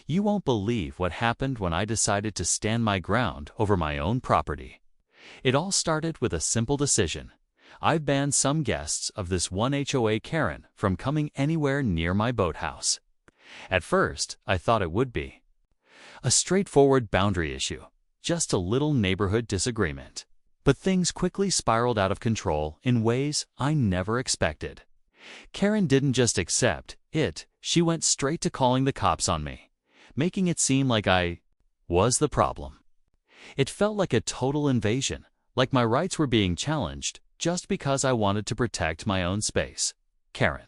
You won't believe what happened when I decided to stand my ground over my own property. It all started with a simple decision. I've banned some guests of this one HOA Karen from coming anywhere near my boathouse. At first, I thought it would be a straightforward boundary issue, just a little neighborhood disagreement. But things quickly spiraled out of control in ways I never expected. Karen didn't just accept it, she went straight to calling the cops on me, making it seem like I was the problem. It felt like a total invasion, like my rights were being challenged just because I wanted to protect my own space. Karen,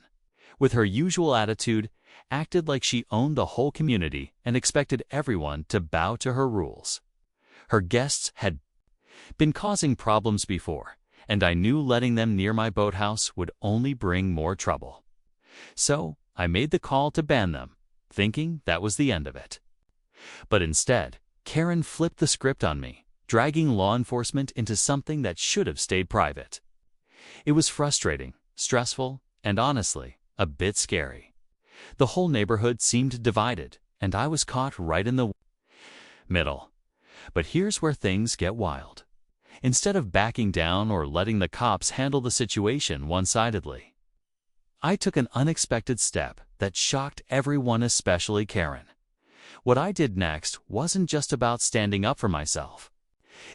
with her usual attitude, acted like she owned the whole community and expected everyone to bow to her rules. Her guests had been causing problems before, and I knew letting them near my boathouse would only bring more trouble. So I made the call to ban them, thinking that was the end of it. But instead, Karen flipped the script on me, dragging law enforcement into something that should have stayed private. It was frustrating, stressful, and honestly, a bit scary. The whole neighborhood seemed divided, and I was caught right in the middle. But here's where things get wild. Instead of backing down or letting the cops handle the situation one-sidedly, I took an unexpected step that shocked everyone, especially Karen. What I did next wasn't just about standing up for myself.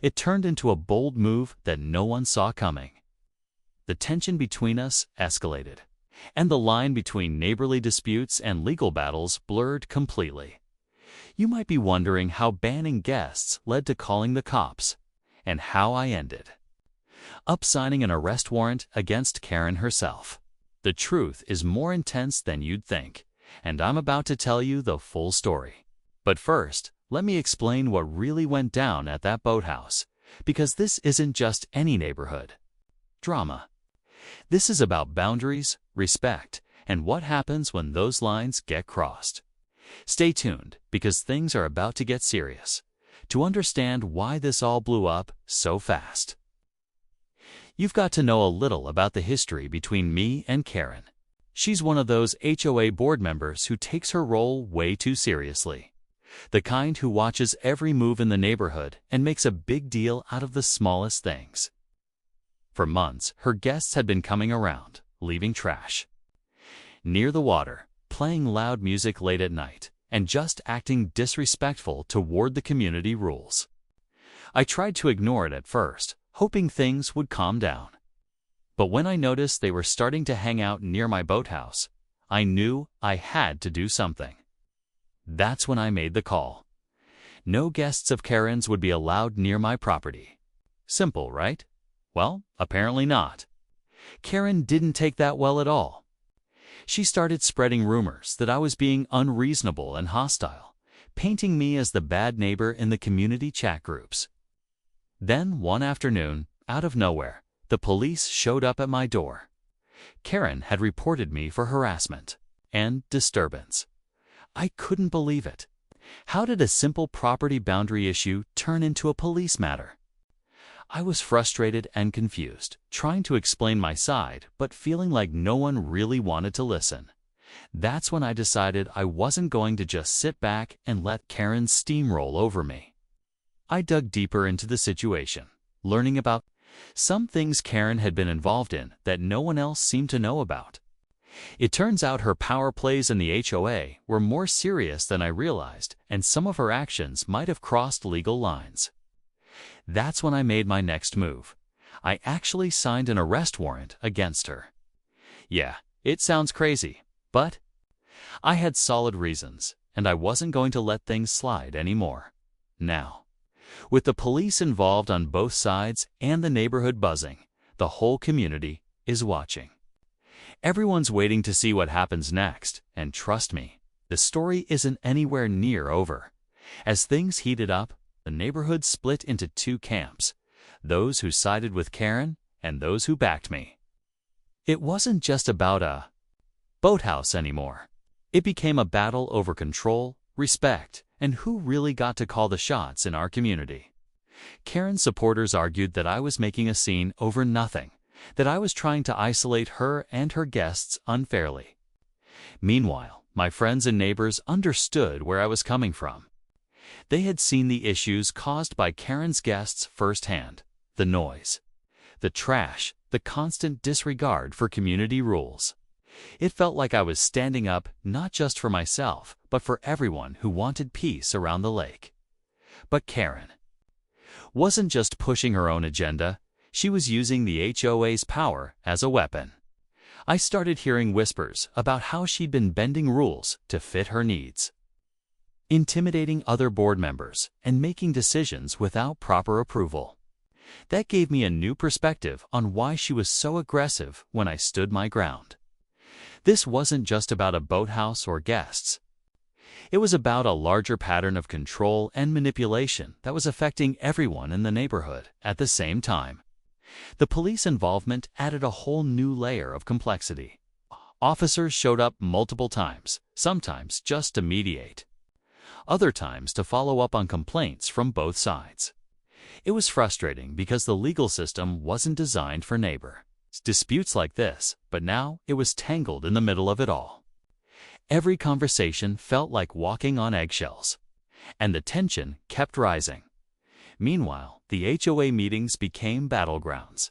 It turned into a bold move that no one saw coming. The tension between us escalated, and the line between neighborly disputes and legal battles blurred completely. You might be wondering how banning guests led to calling the cops, and how I ended up signing an arrest warrant against Karen herself. The truth is more intense than you'd think, and I'm about to tell you the full story. But first, let me explain what really went down at that boathouse, because this isn't just any neighborhood drama. This is about boundaries, respect, and what happens when those lines get crossed. Stay tuned, because things are about to get serious, to understand why this all blew up so fast. You've got to know a little about the history between me and Karen. She's one of those HOA board members who takes her role way too seriously. The kind who watches every move in the neighborhood and makes a big deal out of the smallest things. For months, her guests had been coming around, leaving trash near the water, playing loud music late at night, and just acting disrespectful toward the community rules. I tried to ignore it at first, hoping things would calm down. But when I noticed they were starting to hang out near my boathouse, I knew I had to do something. That's when I made the call. No guests of Karen's would be allowed near my property. Simple, right? Well, apparently not. Karen didn't take that well at all. She started spreading rumors that I was being unreasonable and hostile, painting me as the bad neighbor in the community chat groups. Then, one afternoon, out of nowhere, the police showed up at my door. Karen had reported me for harassment and disturbance. I couldn't believe it. How did a simple property boundary issue turn into a police matter? I was frustrated and confused, trying to explain my side, but feeling like no one really wanted to listen. That's when I decided I wasn't going to just sit back and let Karen steamroll over me. I dug deeper into the situation, learning about some things Karen had been involved in that no one else seemed to know about. It turns out her power plays in the HOA were more serious than I realized, and some of her actions might have crossed legal lines. That's when I made my next move. I actually signed an arrest warrant against her. Yeah, it sounds crazy, but I had solid reasons, and I wasn't going to let things slide anymore. Now, with the police involved on both sides and the neighborhood buzzing, the whole community is watching. Everyone's waiting to see what happens next, and trust me, the story isn't anywhere near over. As things heated up, the neighborhood split into two camps, those who sided with Karen and those who backed me. It wasn't just about a boathouse anymore. It became a battle over control, respect, and who really got to call the shots in our community. Karen's supporters argued that I was making a scene over nothing, that I was trying to isolate her and her guests unfairly. Meanwhile, my friends and neighbors understood where I was coming from. They had seen the issues caused by Karen's guests firsthand: the noise, the trash, the constant disregard for community rules. It felt like I was standing up not just for myself, but for everyone who wanted peace around the lake. But Karen wasn't just pushing her own agenda, she was using the HOA's power as a weapon. I started hearing whispers about how she'd been bending rules to fit her needs, intimidating other board members, and making decisions without proper approval. That gave me a new perspective on why she was so aggressive when I stood my ground. This wasn't just about a boathouse or guests. It was about a larger pattern of control and manipulation that was affecting everyone in the neighborhood at the same time. The police involvement added a whole new layer of complexity. Officers showed up multiple times, sometimes just to mediate, other times to follow up on complaints from both sides. It was frustrating because the legal system wasn't designed for neighbor disputes like this, but now it was tangled in the middle of it all. Every conversation felt like walking on eggshells, and the tension kept rising. Meanwhile, the HOA meetings became battlegrounds.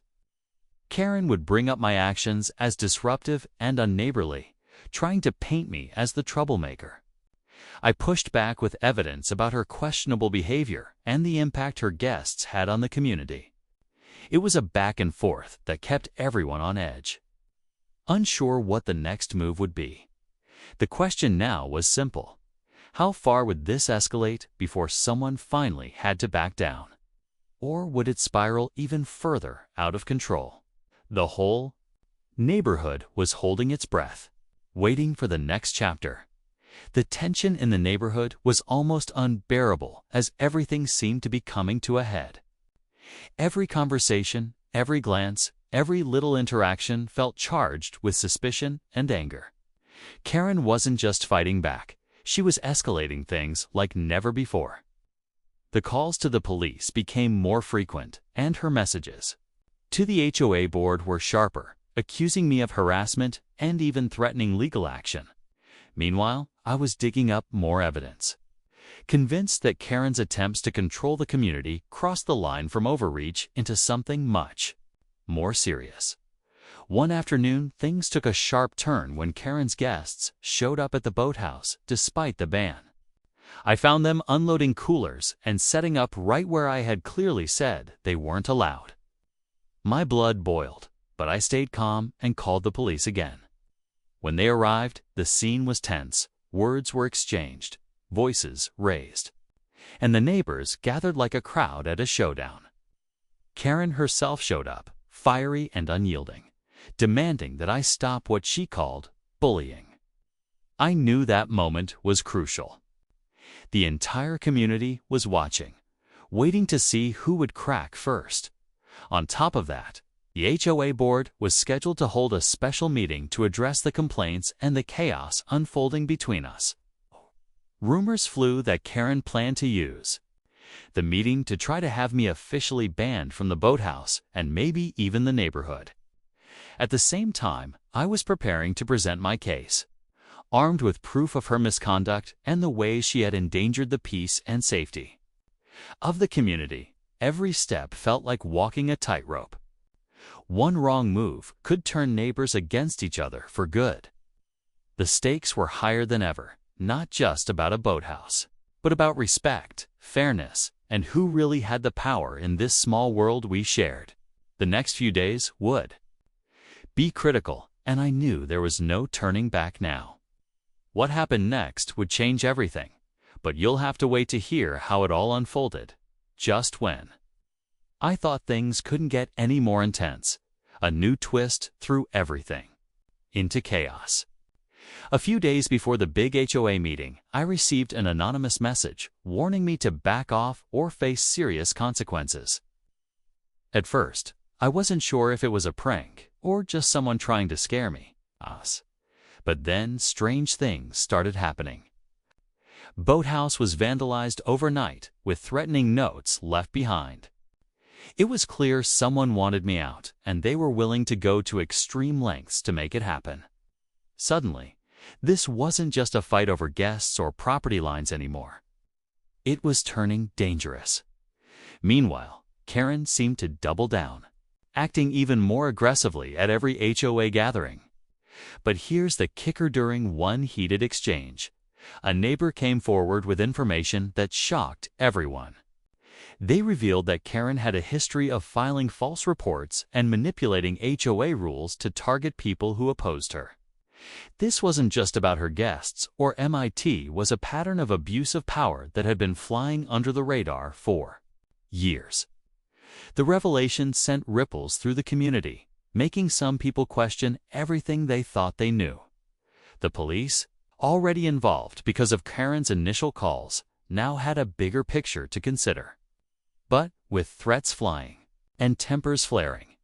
Karen would bring up my actions as disruptive and unneighborly, trying to paint me as the troublemaker. I pushed back with evidence about her questionable behavior and the impact her guests had on the community. It was a back and forth that kept everyone on edge, unsure what the next move would be. The question now was simple: how far would this escalate before someone finally had to back down? Or would it spiral even further out of control? The whole neighborhood was holding its breath, waiting for the next chapter. The tension in the neighborhood was almost unbearable as everything seemed to be coming to a head. Every conversation, every glance, every little interaction felt charged with suspicion and anger. Karen wasn't just fighting back, she was escalating things like never before. The calls to the police became more frequent, and her messages to the HOA board were sharper, accusing me of harassment and even threatening legal action. Meanwhile, I was digging up more evidence, convinced that Karen's attempts to control the community crossed the line from overreach into something much more serious. One afternoon, things took a sharp turn when Karen's guests showed up at the boathouse despite the ban. I found them unloading coolers and setting up right where I had clearly said they weren't allowed. My blood boiled, but I stayed calm and called the police again. When they arrived, the scene was tense. Words were exchanged, voices raised, and the neighbors gathered like a crowd at a showdown. Karen herself showed up, fiery and unyielding, demanding that I stop what she called bullying. I knew that moment was crucial. The entire community was watching, waiting to see who would crack first. On top of that, the HOA board was scheduled to hold a special meeting to address the complaints and the chaos unfolding between us. Rumors flew that Karen planned to use the meeting to try to have me officially banned from the boathouse and maybe even the neighborhood. At the same time, I was preparing to present my case, armed with proof of her misconduct and the ways she had endangered the peace and safety of the community. Every step felt like walking a tightrope. One wrong move could turn neighbors against each other for good. The stakes were higher than ever, not just about a boathouse, but about respect, fairness, and who really had the power in this small world we shared. The next few days would be critical, and I knew there was no turning back now. What happened next would change everything, but you'll have to wait to hear how it all unfolded. Just when I thought things couldn't get any more intense, a new twist threw everything into chaos. A few days before the big HOA meeting, I received an anonymous message warning me to back off or face serious consequences. At first, I wasn't sure if it was a prank or just someone trying to scare me. But then strange things started happening. Boathouse was vandalized overnight with threatening notes left behind. It was clear someone wanted me out, and they were willing to go to extreme lengths to make it happen. Suddenly, This wasn't just a fight over guests or property lines anymore. It was turning dangerous. Meanwhile, Karen seemed to double down, acting even more aggressively at every HOA gathering. But here's the kicker: during one heated exchange, a neighbor came forward with information that shocked everyone. They revealed that Karen had a history of filing false reports and manipulating HOA rules to target people who opposed her. This wasn't just about her guests, or MIT was a pattern of abuse of power that had been flying under the radar for years. The revelation sent ripples through the community, making some people question everything they thought they knew. The police, already involved because of Karen's initial calls, now had a bigger picture to consider. But with threats flying and tempers flaring,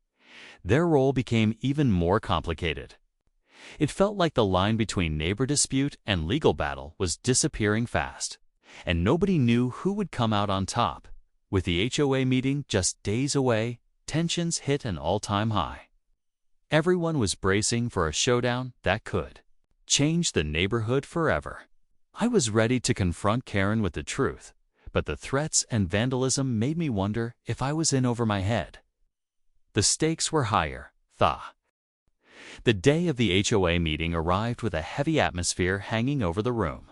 their role became even more complicated. It felt like the line between neighbor dispute and legal battle was disappearing fast, and nobody knew who would come out on top. With the HOA meeting just days away, tensions hit an all-time high. Everyone was bracing for a showdown that could change the neighborhood forever. I was ready to confront Karen with the truth, but the threats and vandalism made me wonder if I was in over my head. The stakes were higher. The day of the HOA meeting arrived with a heavy atmosphere hanging over the room.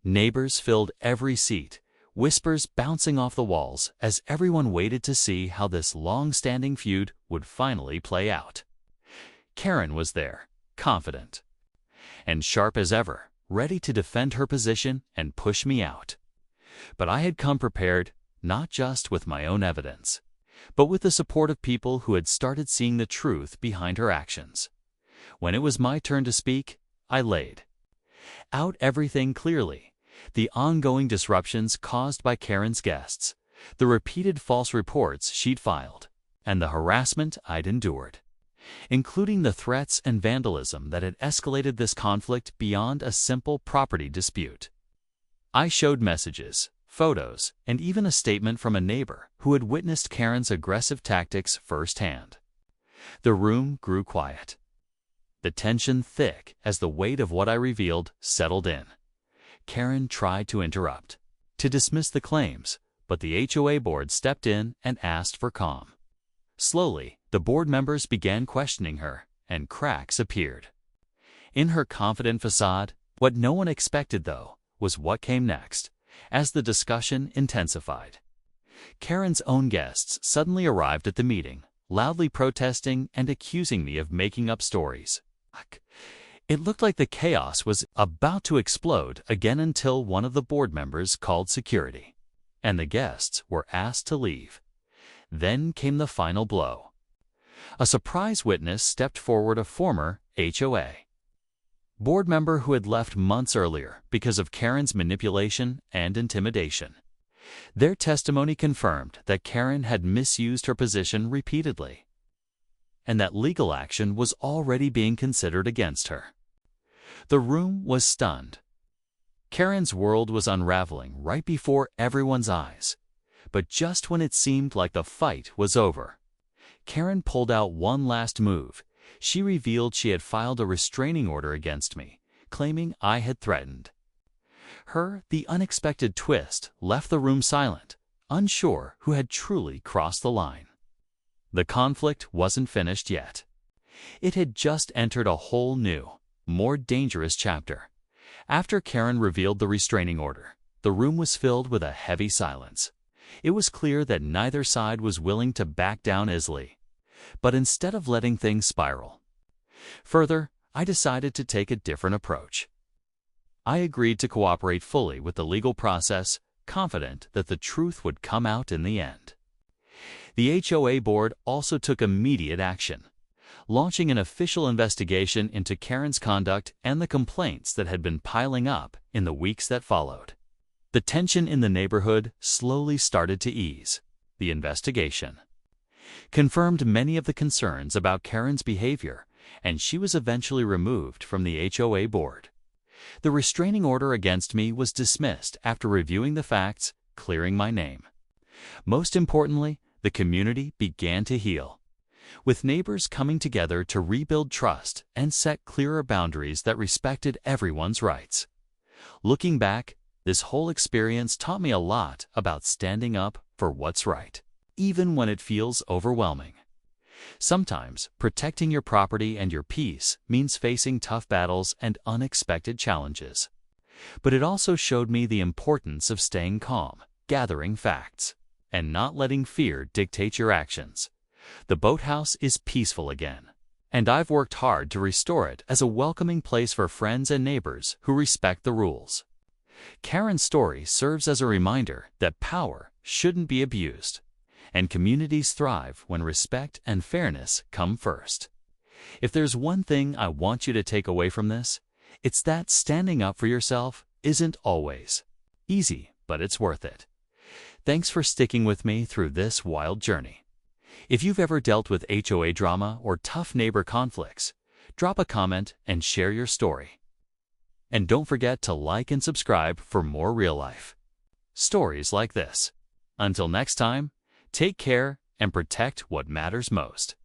Neighbors filled every seat, whispers bouncing off the walls as everyone waited to see how this long-standing feud would finally play out. Karen was there, confident and sharp as ever, ready to defend her position and push me out. But I had come prepared, not just with my own evidence, but with the support of people who had started seeing the truth behind her actions. When it was my turn to speak, I laid out everything clearly: the ongoing disruptions caused by Karen's guests, the repeated false reports she'd filed, and the harassment I'd endured, including the threats and vandalism that had escalated this conflict beyond a simple property dispute. I showed messages, photos, and even a statement from a neighbor who had witnessed Karen's aggressive tactics firsthand. The room grew quiet, the tension thick as the weight of what I revealed settled in. Karen tried to interrupt, to dismiss the claims, but the HOA board stepped in and asked for calm. Slowly, the board members began questioning her, and cracks appeared in her confident facade. What no one expected, though, was what came next. As the discussion intensified, Karen's own guests suddenly arrived at the meeting, loudly protesting and accusing me of making up stories. It looked like the chaos was about to explode again until one of the board members called security, and the guests were asked to leave. Then came the final blow. A surprise witness stepped forward, a former HOA board member who had left months earlier because of Karen's manipulation and intimidation. Their testimony confirmed that Karen had misused her position repeatedly, and that legal action was already being considered against her. The room was stunned. Karen's world was unraveling right before everyone's eyes. But just when it seemed like the fight was over, Karen pulled out one last move. She revealed she had filed a restraining order against me, claiming I had threatened her. The unexpected twist left the room silent, unsure who had truly crossed the line. The conflict wasn't finished yet. It had just entered a whole new, more dangerous chapter. After Karen revealed the restraining order, the room was filled with a heavy silence. It was clear that neither side was willing to back down easily. But instead of letting things spiral further, I decided to take a different approach. I agreed to cooperate fully with the legal process, confident that the truth would come out in the end. The HOA board also took immediate action, launching an official investigation into Karen's conduct and the complaints that had been piling up in the weeks that followed. The tension in the neighborhood slowly started to ease. The investigation confirmed many of the concerns about Karen's behavior, and she was eventually removed from the HOA board. The restraining order against me was dismissed after reviewing the facts, clearing my name. Most importantly, the community began to heal. with neighbors coming together to rebuild trust and set clearer boundaries that respected everyone's rights. Looking back, this whole experience taught me a lot about standing up for what's right, even when it feels overwhelming. Sometimes, protecting your property and your peace means facing tough battles and unexpected challenges. But it also showed me the importance of staying calm, gathering facts, and not letting fear dictate your actions. The boathouse is peaceful again, and I've worked hard to restore it as a welcoming place for friends and neighbors who respect the rules. Karen's story serves as a reminder that power shouldn't be abused, and communities thrive when respect and fairness come first. If there's one thing I want you to take away from this, it's that standing up for yourself isn't always easy, but it's worth it. Thanks for sticking with me through this wild journey. If you've ever dealt with HOA drama or tough neighbor conflicts, drop a comment and share your story. And don't forget to like and subscribe for more real-life stories like this. Until next time, take care and protect what matters most.